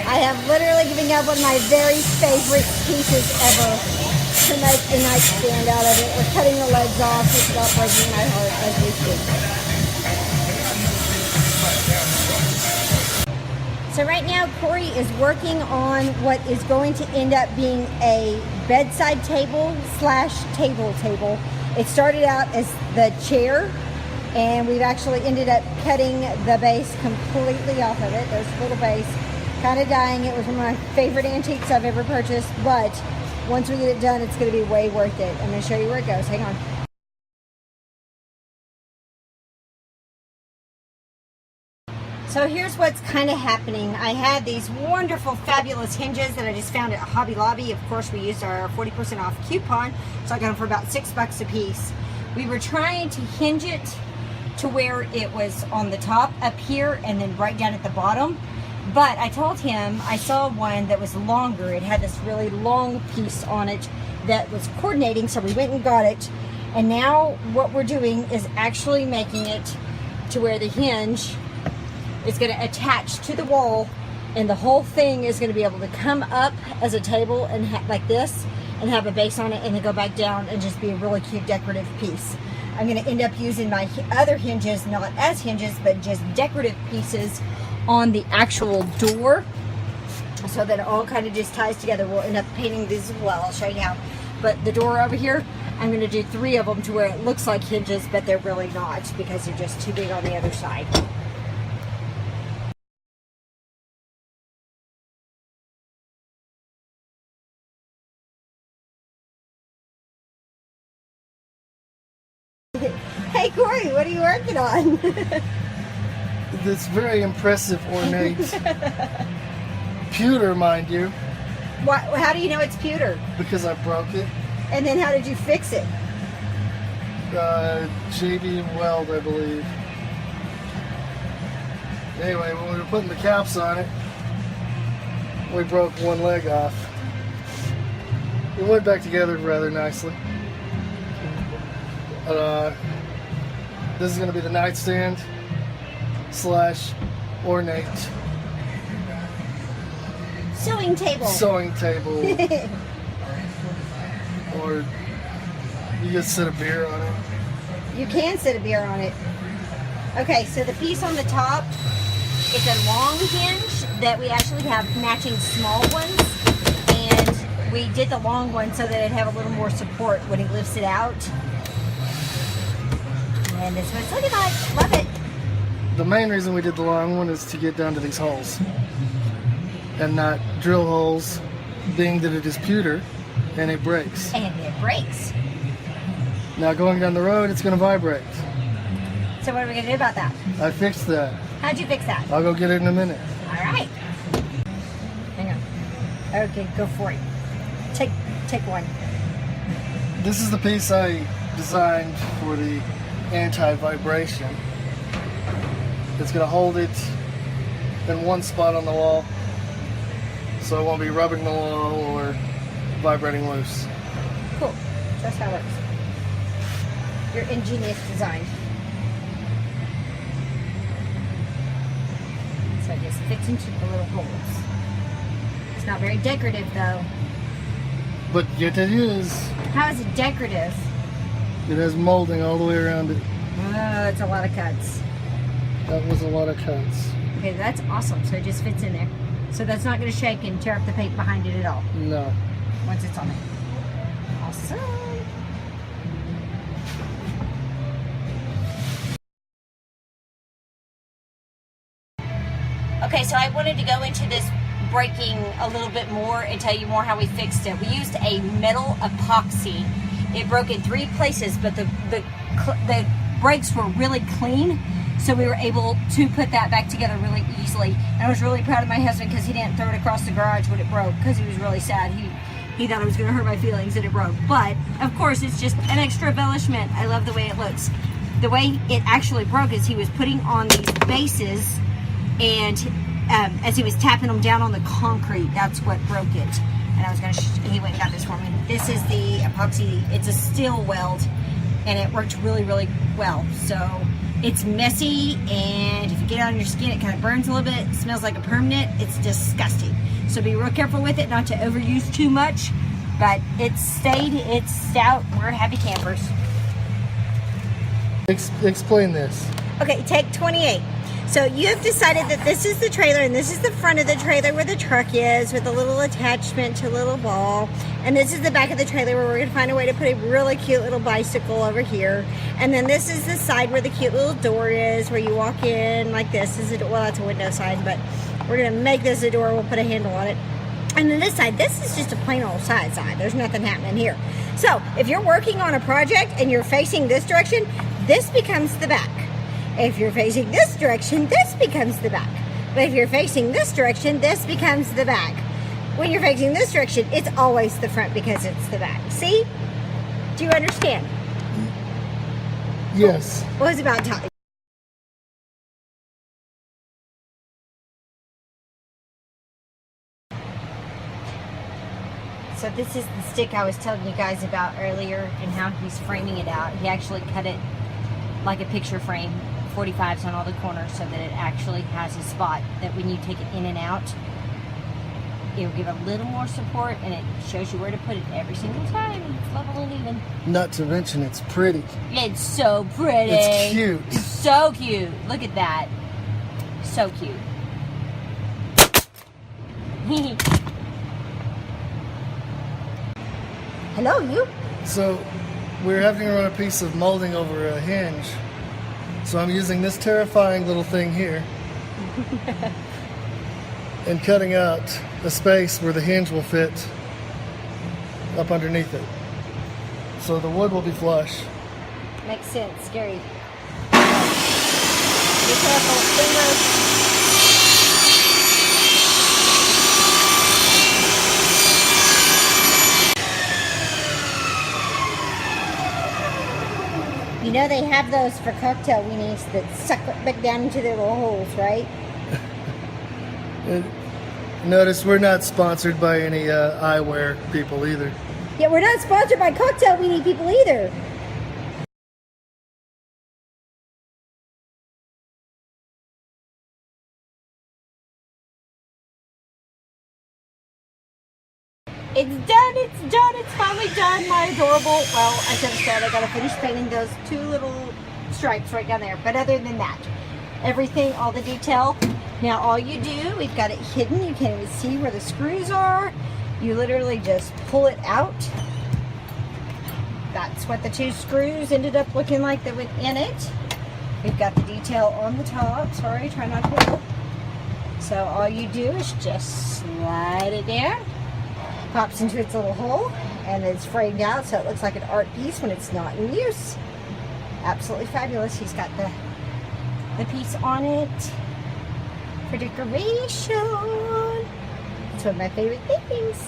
I have literally given up one of my very favorite pieces ever to make a nightstand out of it. We're cutting the legs off. It's about breaking my heart as we speak. So right now Corey is working on what is going to end up being a bedside table / table. It started out as the chair, and we've actually ended up cutting the base completely off of it. There's a little base. Kind of dying. It was one of my favorite antiques I've ever purchased, but once we get it done, it's going to be way worth it. I'm going to show you where it goes. Hang on. So here's what's kind of happening. I had these wonderful, fabulous hinges that I just found at Hobby Lobby. Of course, we used our 40% off coupon, so I got them for about $6 a piece. We were trying to hinge it to where it was on the top up here and then right down at the bottom. But I told him I saw one that was longer. It had this really long piece on it that was coordinating, so we went and got it. And now what we're doing is actually making it to where the hinge is going to attach to the wall, and the whole thing is going to be able to come up as a table and like this, and have a base on it, and then go back down and just be a really cute decorative piece. I'm going to end up using my other hinges, not as hinges, but just decorative pieces on the actual door, so that it all kind of just ties together. We'll end up painting these as well. I'll show you how. But the door over here, I'm going to do 3 of them to where it looks like hinges, but they're really not, because they're just too big on the other side. Hey Corey, what are you working on? This very impressive, ornate pewter, mind you. What, how do you know it's pewter? Because I broke it. And then how did you fix it? JB Weld, I believe. Anyway, when we were putting the caps on it, we broke one leg off. It went back together rather nicely. This is going to be the nightstand / ornate sewing table. Sewing table. Or you just sit a beer on it. You can sit a beer on it. Okay, so the piece on the top, it's a long hinge that we actually have matching small ones, and we did the long one so that it'd have a little more support when he lifts it out. And this is what it's looking like. Love it. The main reason we did the long one is to get down to these holes and not drill holes, being that it is pewter and it breaks. And it breaks. Now going down the road, it's going to vibrate. So what are we going to do about that? I fixed that. How'd you fix that? I'll go get it in a minute. All right. Hang on. Okay, go for it. Take one. This is the piece I designed for the anti-vibration. It's going to hold it in one spot on the wall, so it won't be rubbing the wall or vibrating loose. Cool. That's how it works. Your ingenious design. So it just fits into the little holes. It's not very decorative though. But yet it is. How is it decorative? It has molding all the way around it. Oh, it's a lot of cuts. That was a lot of cuts. Okay, that's awesome. So it just fits in there. So that's not going to shake and tear up the paint behind it at all. No. Once it's on it. Awesome. Okay, so I wanted to go into this breaking a little bit more and tell you more how we fixed it. We used a metal epoxy. It broke in 3 places, but the breaks were really clean. So we were able to put that back together really easily. And I was really proud of my husband because he didn't throw it across the garage when it broke because he was really sad. He thought it was going to hurt my feelings and it broke. But, of course, it's just an extra embellishment. I love the way it looks. The way it actually broke is he was putting on these bases, and as he was tapping them down on the concrete, that's what broke it. And I was going to, he went and got this for me. This is the epoxy. It's a steel weld, and it worked really, really well. So it's messy, and if you get it on your skin, it kind of burns a little bit. It smells like a permanent. It's disgusting. So be real careful with it, not to overuse too much. But it's stayed, it's stout. We're happy campers. Explain this. Okay, take 28. So you have decided that this is the trailer, and this is the front of the trailer where the truck is, with a little attachment to a little ball. And this is the back of the trailer where we're going to find a way to put a really cute little bicycle over here. And then this is the side where the cute little door is, where you walk in like this. This is well, that's a window sign, but we're going to make this a door. We'll put a handle on it. And then this side, this is just a plain old side. There's nothing happening here. So if you're working on a project and you're facing this direction, this becomes the back. If you're facing this direction, this becomes the back. But if you're facing this direction, this becomes the back. When you're facing this direction, it's always the front because it's the back. See? Do you understand? Yes. Well, it's about time. So this is the stick I was telling you guys about earlier and how he's framing it out. He actually cut it like a picture frame, 45s on all the corners, so that it actually has a spot that when you take it in and out, it'll give a little more support, and it shows you where to put it every single time. It's level and even. Not to mention it's pretty. It's so pretty. It's cute. It's so cute. Look at that. So cute. Hello, you. So we're having to run a piece of molding over a hinge. So I'm using this terrifying little thing here and cutting out a space where the hinge will fit up underneath it. So the wood will be flush. Makes sense. Scary. Be careful. Fingers. You know they have those for cocktail weenies that suck it back down into their little holes, right? Notice we're not sponsored by any eyewear people either. Yeah, we're not sponsored by cocktail weenie people either. It's done, it's finally done, my adorable, well, I should have said I gotta finish painting those two little stripes right down there, but other than that, everything, all the detail. Now all you do, we've got it hidden, you can't even see where the screws are. You literally just pull it out. That's what the two screws ended up looking like that went in it. We've got the detail on the top, sorry, try not to pull. So all you do is just slide it down. Pops into its little hole, and it's framed out so it looks like an art piece when it's not in use. Absolutely fabulous. He's got the piece on it for decoration. It's one of my favorite things.